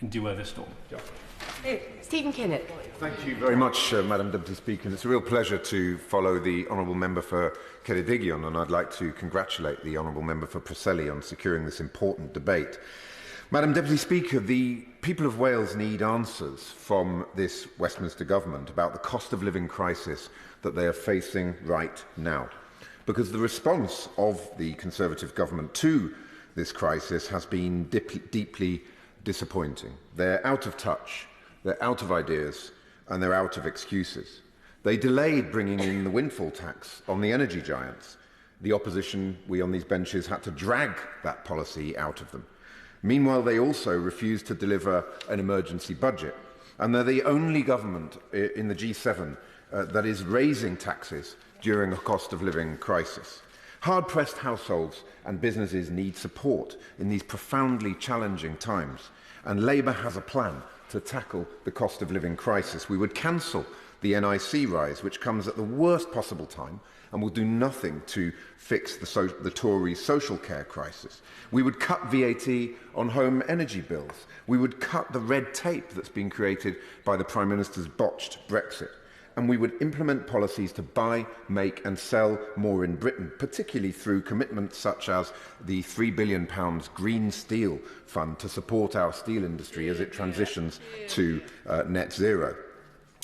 do weather the storm. Stephen Kinnock. Thank you very much, Madam Deputy Speaker. It's a real pleasure to follow the Honourable Member for Ceredigion, and I'd like to congratulate the Honourable Member for Preseli on securing this important debate. Madam Deputy Speaker, the people of Wales need answers from this Westminster Government about the cost of living crisis that they are facing right now, because the response of the Conservative Government to this crisis has been deeply disappointing. They're out of touch, they're out of ideas, and they're out of excuses. They delayed bringing in the windfall tax on the energy giants. The opposition, we on these benches, had to drag that policy out of them. Meanwhile, they also refused to deliver an emergency budget. And they're the only government in the G7 that is raising taxes during a cost of living crisis. Hard-pressed households and businesses need support in these profoundly challenging times. And Labour has a plan to tackle the cost of living crisis. We would cancel the NIC rise, which comes at the worst possible time and will do nothing to fix the Tories' social care crisis. We would cut VAT on home energy bills. We would cut the red tape that's been created by the Prime Minister's botched Brexit. And we would implement policies to buy, make and sell more in Britain, particularly through commitments such as the £3 billion Green Steel Fund to support our steel industry as it transitions to net zero.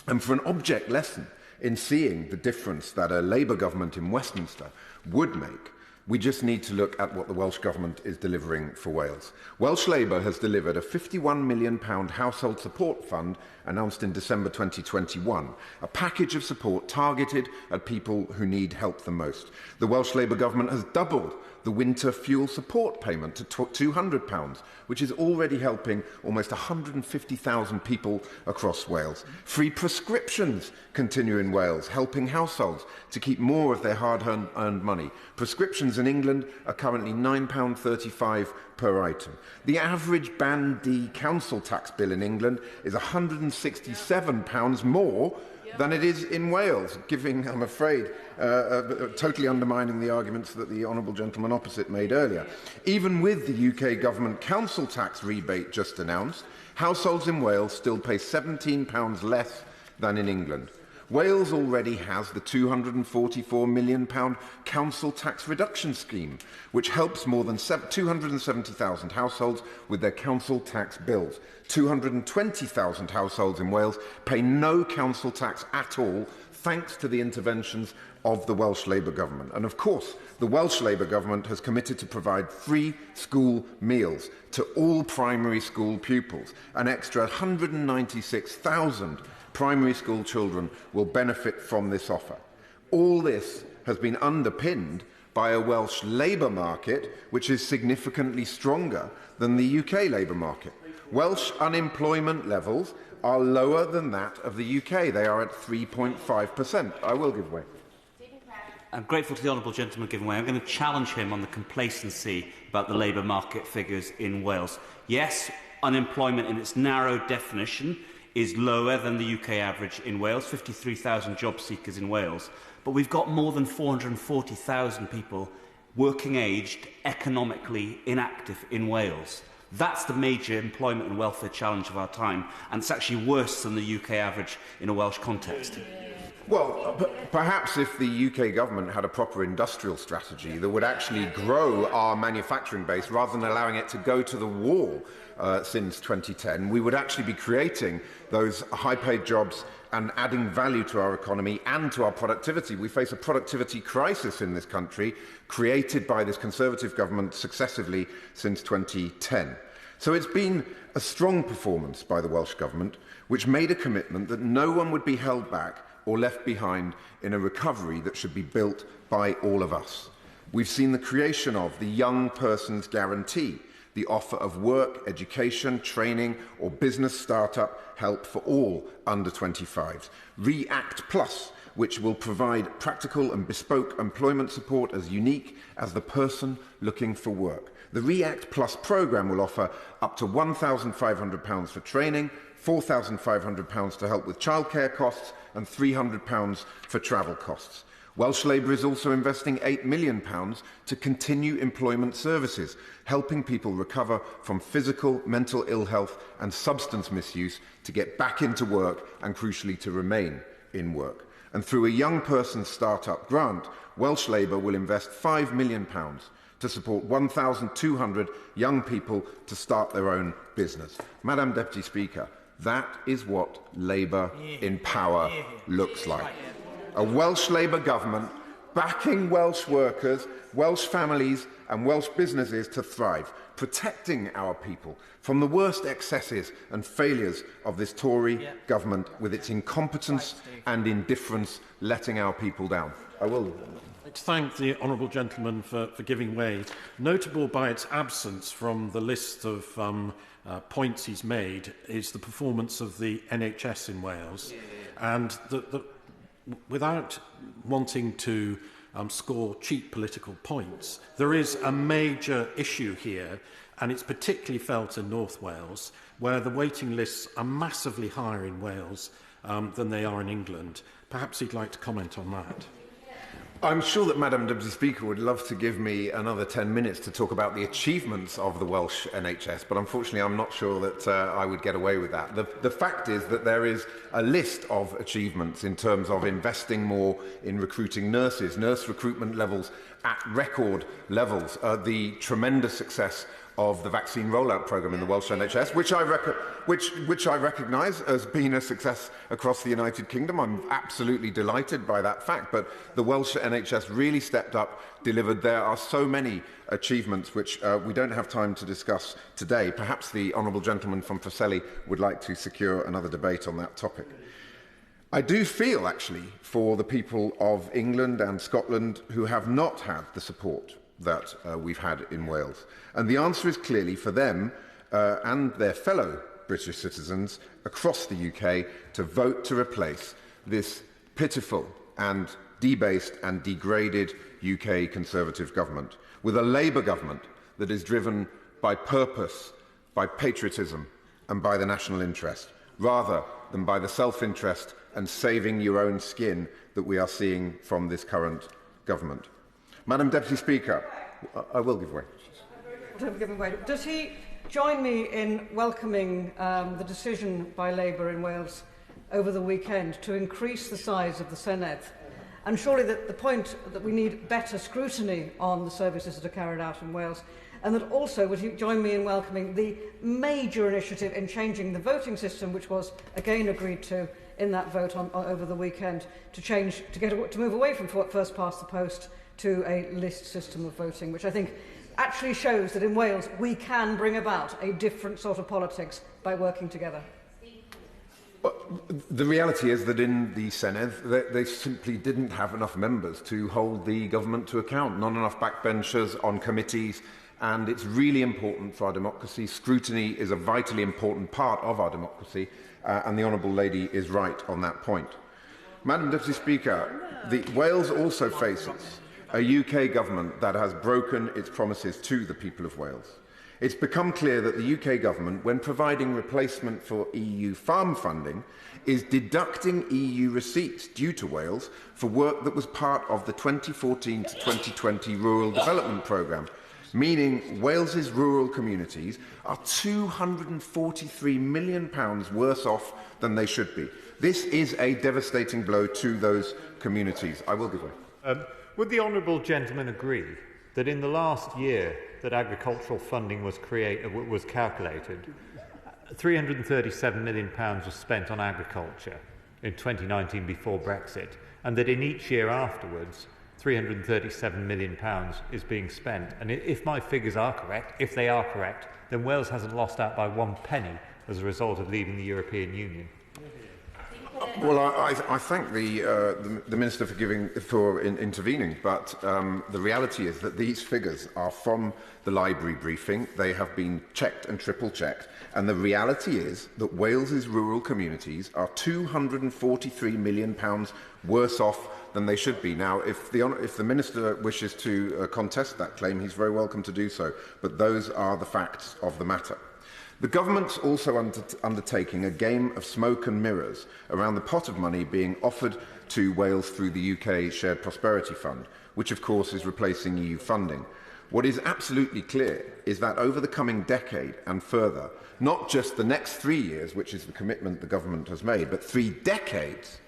And for an object lesson in seeing the difference that a Labour government in Westminster would make, we just need to look at what the Welsh Government is delivering for Wales. Welsh Labour has delivered a £51 million household support fund announced in December 2021, a package of support targeted at people who need help the most. The Welsh Labour Government has doubled the winter fuel support payment to £200, which is already helping almost 150,000 people across Wales. Free prescriptions continue in Wales, helping households to keep more of their hard-earned money. Prescriptions in England are currently £9.35 per item. The average Band D council tax bill in England is £167 more than it is in Wales, giving, I'm afraid, totally undermining the arguments that the honourable gentleman opposite made earlier. Even with the UK government council tax rebate just announced, households in Wales still pay £17 less than in England. Wales already has the £244 million council tax reduction scheme, which helps more than 270,000 households with their council tax bills. 220,000 households in Wales pay no council tax at all, thanks to the interventions of the Welsh Labour Government. And of course, the Welsh Labour Government has committed to provide free school meals to all primary school pupils. An extra 196,000 primary school children will benefit from this offer. All this has been underpinned by a Welsh labour market which is significantly stronger than the UK labour market. Welsh unemployment levels are lower than that of the UK. They are at 3.5%. I will give way. I'm grateful to the honourable gentleman giving way. I'm going to challenge him on the complacency about the labour market figures in Wales. Yes, unemployment in its narrow definition is lower than the UK average in Wales, 53,000 job seekers in Wales, but we've got more than 440,000 people working-aged, economically inactive in Wales. That's the major employment and welfare challenge of our time, and it's actually worse than the UK average in a Welsh context. Well, perhaps if the UK government had a proper industrial strategy that would actually grow our manufacturing base rather than allowing it to go to the wall since 2010, we would actually be creating those high-paid jobs and adding value to our economy and to our productivity. We face a productivity crisis in this country created by this Conservative government successively since 2010. So it's been a strong performance by the Welsh Government, which made a commitment that no one would be held back or left behind in a recovery that should be built by all of us. We've seen the creation of the Young Person's Guarantee, the offer of work, education, training or business startup help for all under 25s. React Plus, which will provide practical and bespoke employment support as unique as the person looking for work. The React Plus programme will offer up to £1,500 for training, £4,500 to help with childcare costs and £300 for travel costs. Welsh Labour is also investing £8 million to continue employment services, helping people recover from physical, mental ill health and substance misuse to get back into work and, crucially, to remain in work. And through a young person's start-up grant, Welsh Labour will invest £5 million to support 1,200 young people to start their own business. Madam Deputy Speaker, that is what Labour in power looks like. A Welsh Labour government backing Welsh workers, Welsh families and Welsh businesses to thrive, protecting our people from the worst excesses and failures of this Tory government with its incompetence and indifference letting our people down. I will to thank the honourable gentleman for giving way. Notable by its absence from the list of points he's made is the performance of the NHS in Wales. And without wanting to score cheap political points, there is a major issue here, and it's particularly felt in North Wales, where the waiting lists are massively higher in Wales than they are in England. Perhaps he'd like to comment on that. I'm sure that Madam Deputy Speaker would love to give me another 10 minutes to talk about the achievements of the Welsh NHS, but unfortunately I'm not sure that I would get away with that. The fact is that there is a list of achievements in terms of investing more in recruiting nurses, nurse recruitment levels at record levels, the tremendous success of the vaccine rollout programme in the Welsh NHS, which I recognise as being a success across the United Kingdom. I'm absolutely delighted by that fact, but the Welsh NHS really stepped up, delivered. There are so many achievements which we don't have time to discuss today. Perhaps the honourable gentleman from Preseli would like to secure another debate on that topic. I do feel, actually, for the people of England and Scotland who have not had the support that we've had in Wales. And the answer is clearly for them and their fellow British citizens across the UK to vote to replace this pitiful and debased and degraded UK Conservative government with a Labour government that is driven by purpose, by patriotism and by the national interest, rather than by the self-interest and saving your own skin that we are seeing from this current government. Madam Deputy Speaker, I will give way. Does he join me in welcoming the decision by Labour in Wales over the weekend to increase the size of the Senedd? And surely the point that we need better scrutiny on the services that are carried out in Wales, and that also would he join me in welcoming the major initiative in changing the voting system, which was again agreed to in that vote over the weekend, to move away from first past the post to a list system of voting, which I think actually shows that in Wales we can bring about a different sort of politics by working together. The reality is that in the Senedd, they simply didn't have enough members to hold the government to account, not enough backbenchers on committees, and it's really important for our democracy. Scrutiny is a vitally important part of our democracy, and the Honourable Lady is right on that point. Madam Deputy Speaker, Wales also faces a UK government that has broken its promises to the people of Wales. It's become clear that the UK government, when providing replacement for EU farm funding, is deducting EU receipts due to Wales for work that was part of the 2014 to 2020 Rural Development Programme, meaning Wales's rural communities are £243 million worse off than they should be. This is a devastating blow to those communities. I will give way. Would the honourable gentleman agree that in the last year that agricultural funding was calculated, £337 million was spent on agriculture in 2019 before Brexit, and that in each year afterwards, £337 million is being spent? And if my figures are correct, if they are correct, then Wales hasn't lost out by one penny as a result of leaving the European Union. Well, I thank the Minister for intervening, but the reality is that these figures are from the library briefing. They have been checked and triple-checked, and the reality is that Wales's rural communities are £243 million worse off than they should be. Now, if the Minister wishes to contest that claim, he's very welcome to do so, but those are the facts of the matter. The government's also undertaking a game of smoke and mirrors around the pot of money being offered to Wales through the UK Shared Prosperity Fund, which of course is replacing EU funding. What is absolutely clear is that over the coming decade and further, not just the next 3 years, which is the commitment the government has made, but 3 decades,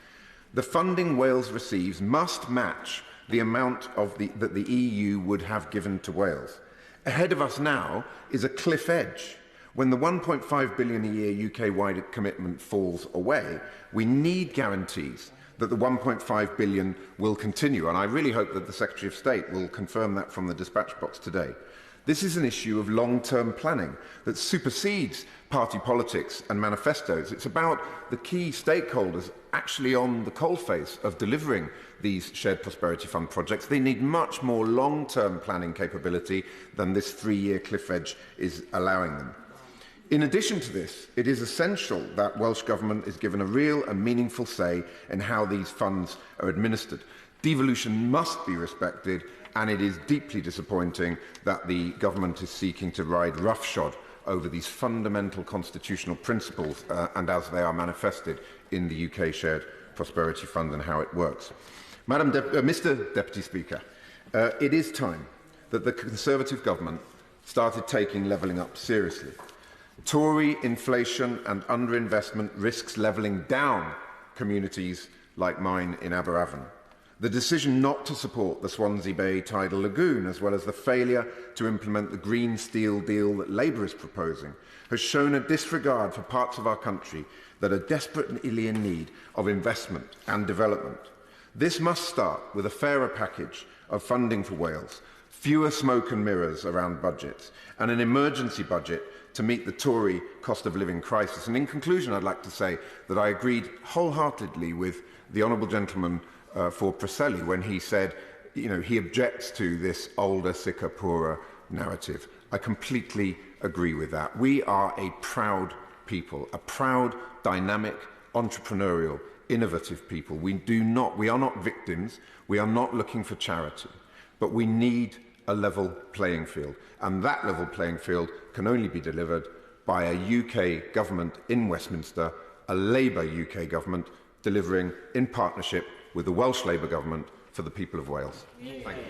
the funding Wales receives must match the amount that the EU would have given to Wales. Ahead of us now is a cliff edge. When the £1.5 billion a year UK-wide commitment falls away, we need guarantees that the £1.5 billion will continue, and I really hope that the Secretary of State will confirm that from the dispatch box today. This is an issue of long-term planning that supersedes party politics and manifestos. It's about the key stakeholders actually on the coalface of delivering these Shared Prosperity Fund projects. They need much more long-term planning capability than this 3-year cliff edge is allowing them. In addition to this, it is essential that Welsh Government is given a real and meaningful say in how these funds are administered. Devolution must be respected, and it is deeply disappointing that the Government is seeking to ride roughshod over these fundamental constitutional principles and as they are manifested in the UK Shared Prosperity Fund and how it works. Mr Deputy Speaker, it is time that the Conservative Government started taking levelling up seriously. Tory inflation and underinvestment risks levelling down communities like mine in Aberavon. The decision not to support the Swansea Bay Tidal Lagoon, as well as the failure to implement the Green Steel deal that Labour is proposing, has shown a disregard for parts of our country that are desperately in need of investment and development. This must start with a fairer package of funding for Wales, fewer smoke and mirrors around budgets, and an emergency budget to meet the Tory cost of living crisis. And in conclusion, I'd like to say that I agreed wholeheartedly with the Honourable Gentleman for Preseli when he said, he objects to this older, sicker, poorer narrative. I completely agree with that. We are a proud people, a proud, dynamic, entrepreneurial, innovative people. We are not victims. We are not looking for charity, but we need a level playing field. And that level playing field can only be delivered by a UK government in Westminster, a Labour UK government delivering in partnership with the Welsh Labour government for the people of Wales. Thank you.